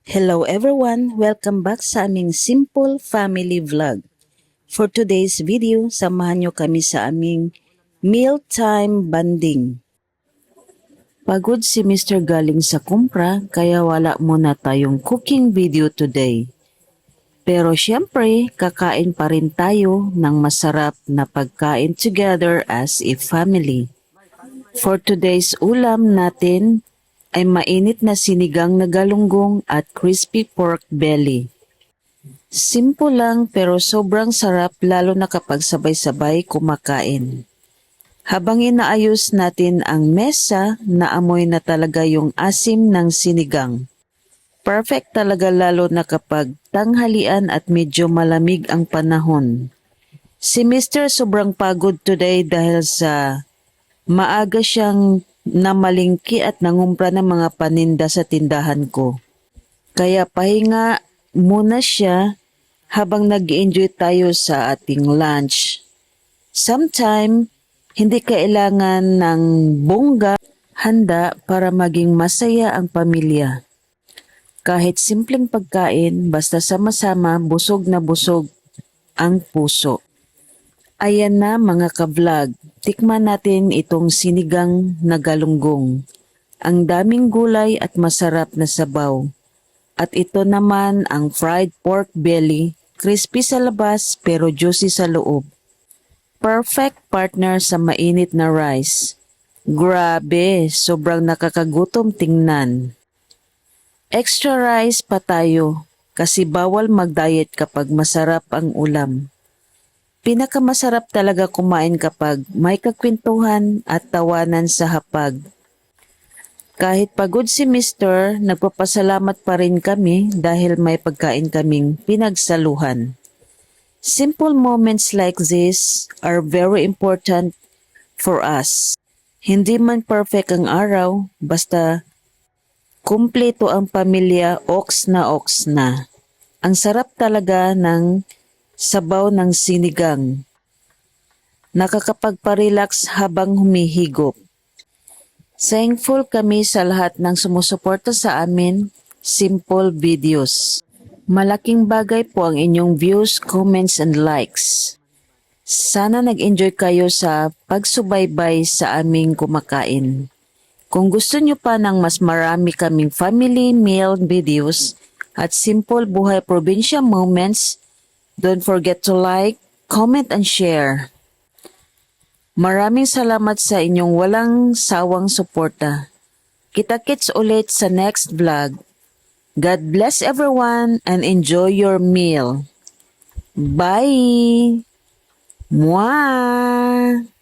Hello everyone! Welcome back sa aming Simple Family Vlog. For today's video, samahan nyo kami sa aming mealtime bonding. Pagod si Mr. galing sa kumpra, kaya wala muna tayong cooking video today. Pero syempre, kakain pa rin tayo ng masarap na pagkain together as a family. For today's ulam natin ay mainit na sinigang na galunggong at crispy pork belly. Simple lang pero sobrang sarap lalo na kapag sabay-sabay kumakain. Habang inaayos natin ang mesa, naamoy na talaga yung asim ng sinigang. Perfect talaga lalo na kapag tanghalian at medyo malamig ang panahon. Si Mr. sobrang pagod today dahil sa maaga siyang namalingki at nangumpra ng mga paninda sa tindahan ko. Kaya pahinga muna siya habang nag-enjoy tayo sa ating lunch. Sometime, hindi kailangan ng bongga handa para maging masaya ang pamilya. Kahit simpleng pagkain, basta sama-sama, busog na busog ang puso. Ayan na mga ka-vlog, tikman natin itong sinigang na galunggong. Ang daming gulay at masarap na sabaw. At ito naman ang fried pork belly, crispy sa labas pero juicy sa loob. Perfect partner sa mainit na rice. Grabe, sobrang nakakagutom tingnan. Extra rice pa tayo kasi bawal mag-diet kapag masarap ang ulam. Pinakamasarap talaga kumain kapag may kakwentuhan at tawanan sa hapag. Kahit pagod si Mr., nagpapasalamat pa rin kami dahil may pagkain kaming pinagsaluhan. Simple moments like this are very important for us. Hindi man perfect ang araw, basta kumpleto ang pamilya, oks na oks na. Ang sarap talaga ng sabaw ng sinigang. Nakakapagparelax habang humihigop. Thankful kami sa lahat ng sumusuporta sa amin, simple videos. Malaking bagay po ang inyong views, comments, and likes. Sana nag-enjoy kayo sa pagsubaybay sa aming kumakain. Kung gusto nyo pa ng mas marami kaming family meal videos at simple buhay probinsya moments, don't forget to like, comment, and share. Maraming salamat sa inyong walang sawang suporta. Kita-kits ulit sa next vlog. God bless everyone and enjoy your meal. Bye! Mwah!